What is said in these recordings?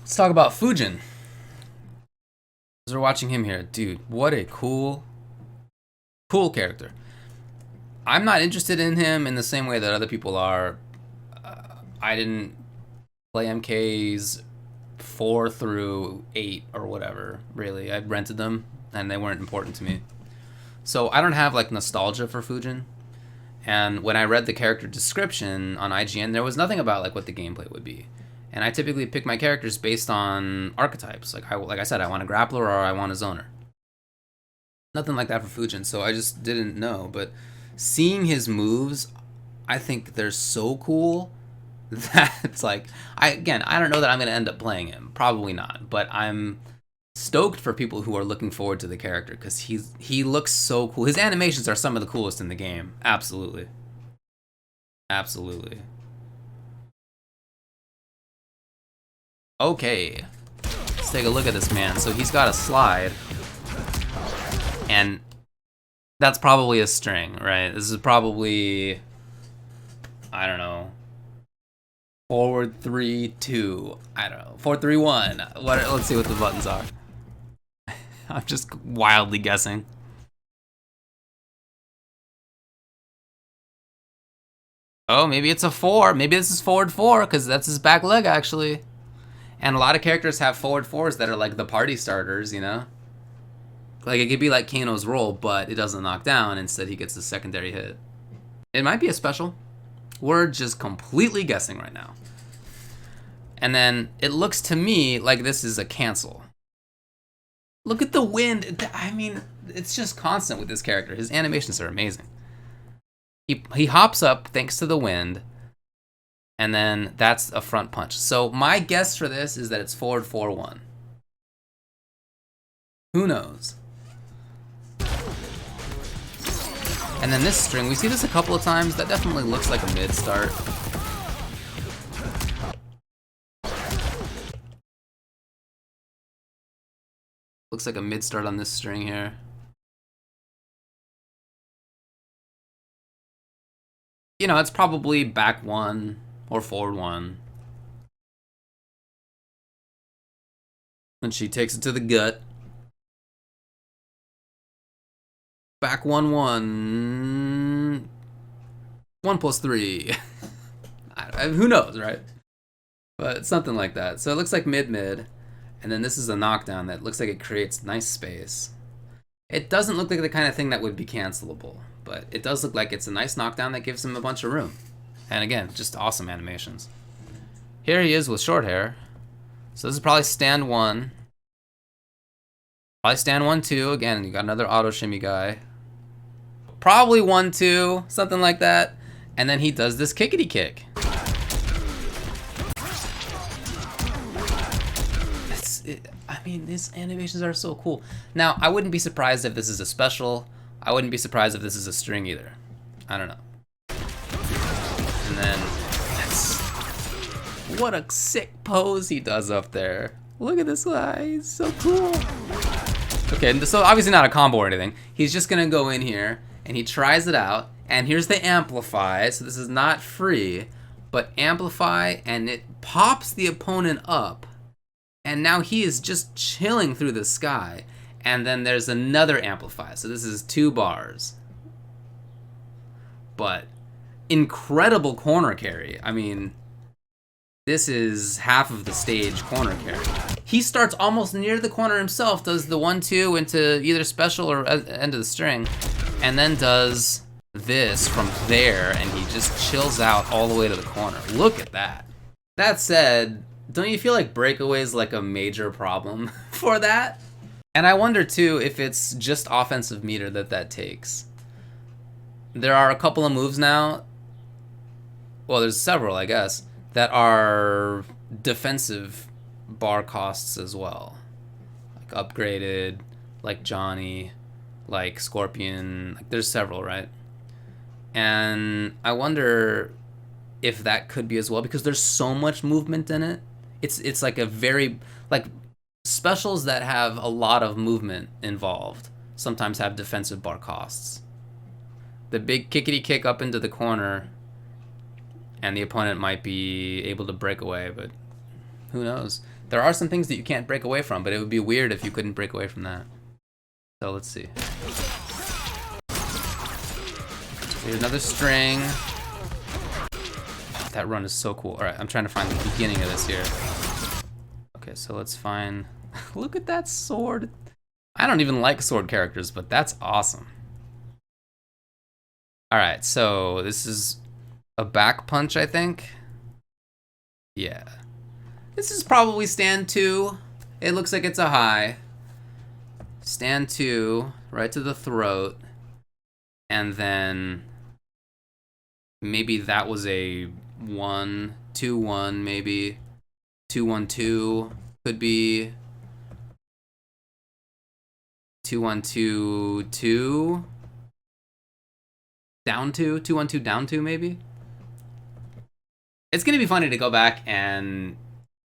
Let's talk about Fujin. As we're watching him here, dude, what a cool character. I'm not interested in him in the same way that other people are. I didn't play MKs 4 through 8 or whatever, really. I rented them, and they weren't important to me. So I don't have, like, nostalgia for Fujin. And when I read the character description on IGN, there was nothing about, like, what the gameplay would be. And I typically pick my characters based on archetypes. Like I said, I want a grappler or I want a zoner. Nothing like that for Fujin, so I just didn't know. But seeing his moves, I think they're so cool that it's like, I don't know that I'm going to end up playing him. Probably not. But I'm stoked for people who are looking forward to the character because he looks so cool. His animations are some of the coolest in the game. Absolutely. Absolutely. Okay, let's take a look at this man. So he's got a slide, and that's probably a string, right? This is probably, I don't know, forward 3, 2, I don't know, 4, 3, 1. Let's see what the buttons are. I'm just wildly guessing. Oh, maybe it's a 4. Maybe this is forward 4, because that's his back leg, actually. And a lot of characters have forward 4s that are like the party starters, you know? Like, it could be like Kano's roll, but it doesn't knock down. Instead, he gets the secondary hit. It might be a special. We're just completely guessing right now. And then it looks to me like this is a cancel. Look at the wind. I mean, it's just constant with this character. His animations are amazing. He hops up thanks to the wind. And then that's a front punch. So my guess for this is that it's forward 4-1. Who knows? And then this string, we see this a couple of times. That definitely looks like a mid start. Looks like a mid start on this string here. You know, it's probably back 1 or forward 1. And she takes it to the gut. Back 1, 1. 1 plus 3. Who knows, right? But it's something like that. So it looks like mid-mid. And then this is a knockdown that looks like it creates nice space. It doesn't look like the kind of thing that would be cancelable. But it does look like it's a nice knockdown that gives him a bunch of room. And again, just awesome animations. Here he is with short hair. So this is probably stand 1. Probably stand 1, 2. Again, you got another auto shimmy guy. Probably 1, 2, something like that. And then he does this kickity kick. I mean, these animations are so cool. Now, I wouldn't be surprised if this is a special. I wouldn't be surprised if this is a string either. I don't know. And then, what a sick pose he does up there. Look at this guy, he's so cool. Okay, so obviously not a combo or anything. He's just gonna go in here, and he tries it out, and here's the amplify, so this is not free, but amplify, and it pops the opponent up, and now he is just chilling through the sky, and then there's another amplify, so this is 2 bars. But incredible corner carry. I mean, this is half of the stage corner carry. He starts almost near the corner himself, does the 1, 2 into either special or end of the string, and then does this from there, and he just chills out all the way to the corner. Look at that. That said, don't you feel like breakaway is like a major problem for that? And I wonder too if it's just offensive meter that takes. There are a couple of moves now, well, there's several, I guess, that are defensive bar costs as well. Like upgraded, like Johnny, like Scorpion, like there's several, right? And I wonder if that could be as well, because there's so much movement in it. It's like a very, like, specials that have a lot of movement involved sometimes have defensive bar costs. The big kickity kick up into the corner, and the opponent might be able to break away, but who knows? There are some things that you can't break away from, but it would be weird if you couldn't break away from that. So let's see. Here's another string. That run is so cool. All right, I'm trying to find the beginning of this here. Okay, so let's find, look at that sword. I don't even like sword characters, but that's awesome. All right, so this is a back punch, I think. Yeah. This is probably stand 2. It looks like it's a high. Stand 2, right to the throat. And then maybe that was a 1, 2, 1, maybe 2, 1, 2 could be 2, 1, 2, 2 down 2, 2, 1, 2 down 2 maybe. It's gonna be funny to go back and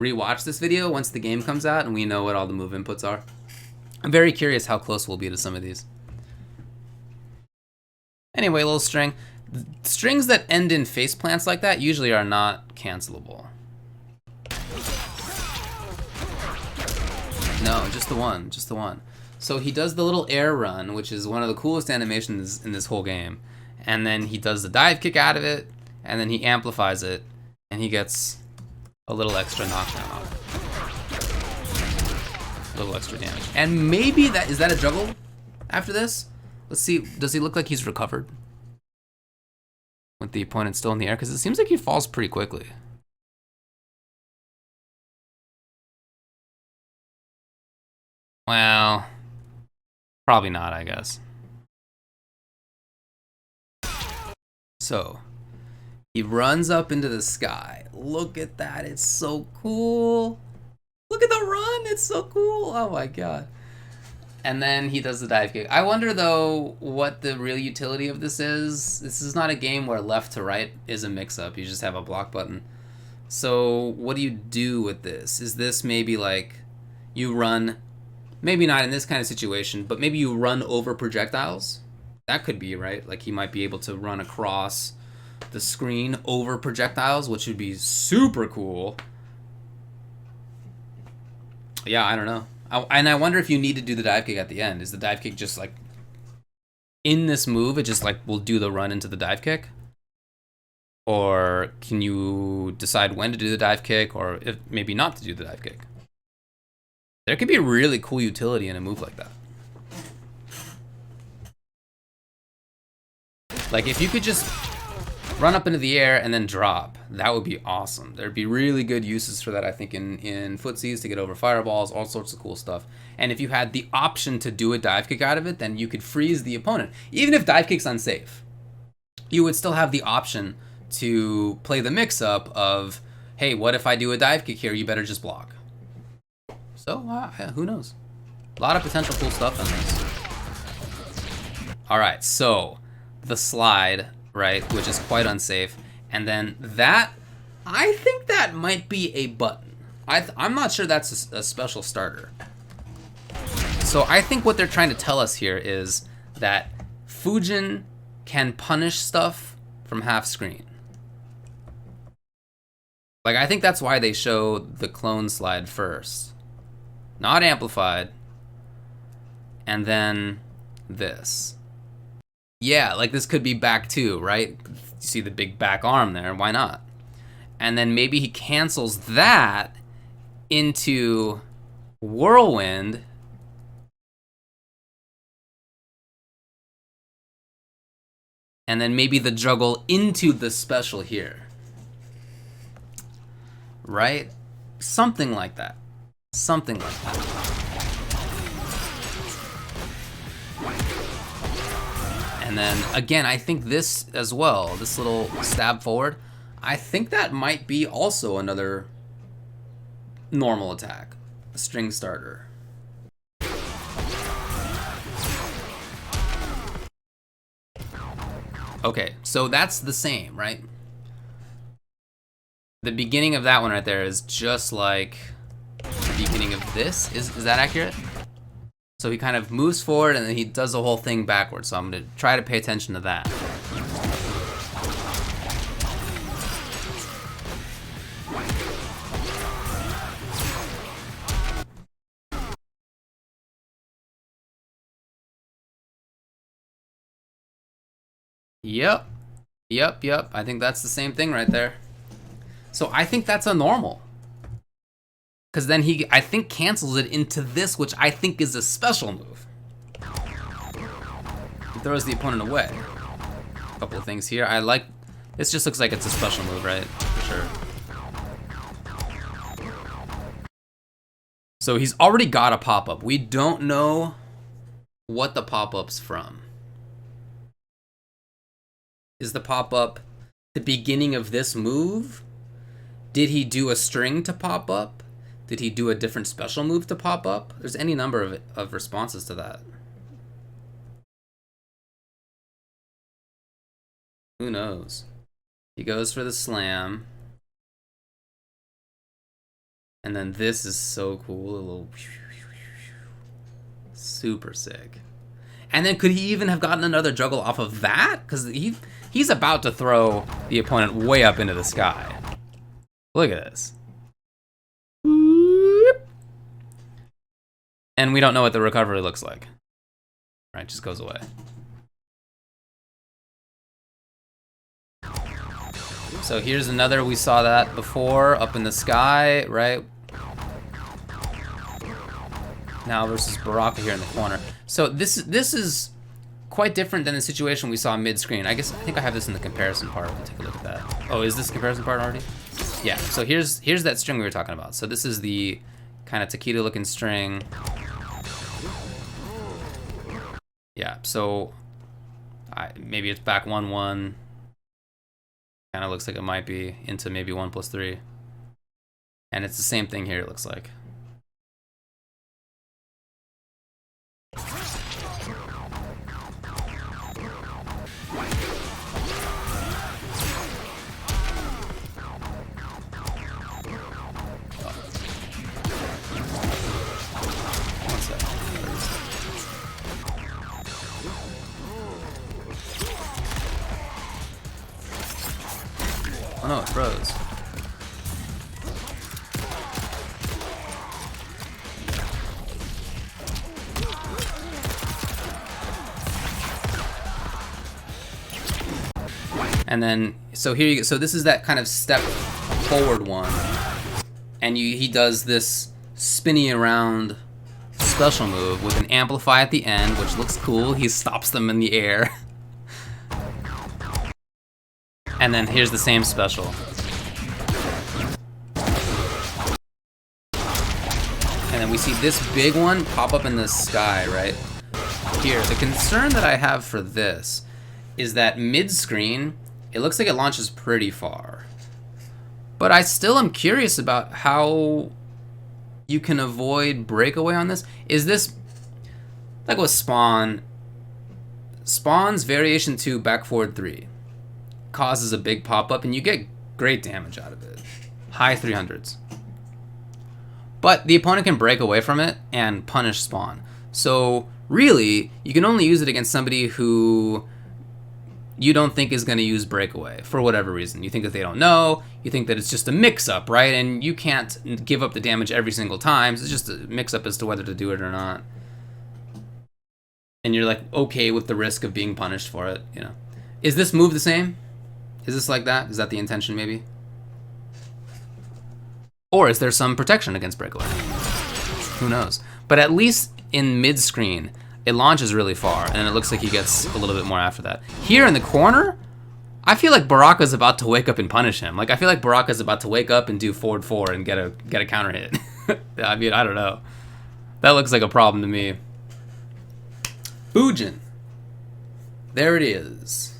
rewatch this video once the game comes out and we know what all the move inputs are. I'm very curious how close we'll be to some of these. Anyway, little string. Strings that end in face plants like that usually are not cancelable. No, just the one, just the one. So he does the little air run, which is one of the coolest animations in this whole game. And then he does the dive kick out of it, and then he amplifies it, and he gets a little extra knockdown off. A little extra damage. And maybe that, is that a juggle after this? Let's see, does he look like he's recovered? With the opponent still in the air? Because it seems like he falls pretty quickly. Well, probably not, I guess. So, he runs up into the sky. Look at that, it's so cool. Look at the run, it's so cool. Oh my god. And then he does the dive kick. I wonder though what the real utility of this is. This is not a game where left to right is a mix-up. You just have a block button. So what do you do with this? Is this maybe like you run, maybe not in this kind of situation, but maybe you run over projectiles? That could be, right? Like he might be able to run across the screen over projectiles, which would be super cool. Yeah, I don't know. And I wonder if you need to do the dive kick at the end. Is the dive kick just like in this move, it just like will do the run into the dive kick? Or can you decide when to do the dive kick or if maybe not to do the dive kick? There could be a really cool utility in a move like that. Like if you could just run up into the air and then drop, that would be awesome. There'd be really good uses for that, I think, in footsies to get over fireballs, all sorts of cool stuff. And if you had the option to do a dive kick out of it, then you could freeze the opponent. Even if dive kick's unsafe, you would still have the option to play the mix-up of, hey, what if I do a dive kick here? You better just block. So, who knows? A lot of potential cool stuff in this. All right, so the slide, right, which is quite unsafe. And then that, I think that might be a button. I'm not sure that's a special starter. So I think what they're trying to tell us here is that Fujin can punish stuff from half screen. Like, I think that's why they show the clone slide first. Not amplified. And then this. Yeah, like this could be back too, right? You see the big back arm there, why not? And then maybe he cancels that into whirlwind. And then maybe the juggle into the special here. Right? Something like that. Something like that. And then, again, I think this as well, this little stab forward, I think that might be also another normal attack, a string starter. Okay, so that's the same, right? The beginning of that one right there is just like the beginning of this. Is that accurate? So he kind of moves forward and then he does the whole thing backwards. So I'm gonna try to pay attention to that. Yep. Yep. I think that's the same thing right there. So I think that's a normal. Because then he, I think, cancels it into this, which I think is a special move. He throws the opponent away. A couple of things here. I like, this just looks like it's a special move, right? For sure. So he's already got a pop-up. We don't know what the pop-up's from. Is the pop-up the beginning of this move? Did he do a string to pop up? Did he do a different special move to pop up? There's any number of responses to that. Who knows? He goes for the slam. And then this is so cool. A little super sick. And then could he even have gotten another juggle off of that? Because he's about to throw the opponent way up into the sky. Look at this. And we don't know what the recovery looks like. Right, just goes away. So here's another, we saw that before, up in the sky, right? Now versus Baraka here in the corner. So this is quite different than the situation we saw mid-screen. I think I have this in the comparison part. We'll take a look at that. Oh, is this the comparison part already? Yeah, so here's that string we were talking about. So this is the kind of taquito looking string. Yeah, so maybe it's back 1-1. Kind of looks like it might be into maybe 1+3. And it's the same thing here, it looks like. Oh no, it froze. And then, so here you go. So this is that kind of step forward one. And he does this spinny around special move with an amplify at the end, which looks cool. He stops them in the air. And then here's the same special. And then we see this big one pop up in the sky, right? Here, the concern that I have for this is that mid-screen, it looks like it launches pretty far. But I still am curious about how you can avoid breakaway on this. Is this, like with Spawn, Spawn's variation 2 back forward 3 causes a big pop-up and you get great damage out of it. High 300s. But the opponent can break away from it and punish Spawn. So really, you can only use it against somebody who you don't think is going to use breakaway for whatever reason. You think that they don't know, you think that it's just a mix-up, right? And you can't give up the damage every single time. So it's just a mix-up as to whether to do it or not. And you're like okay with the risk of being punished for it, you know. Is this move the same? Is this like that? Is that the intention, maybe? Or is there some protection against breakaway? Who knows? But at least in mid-screen, it launches really far, and it looks like he gets a little bit more after that. Here in the corner, I feel like Baraka's about to wake up and punish him. Like, I feel like Baraka's about to wake up and do forward 4 and get a counter hit. I mean, I don't know. That looks like a problem to me. Fujin. There it is.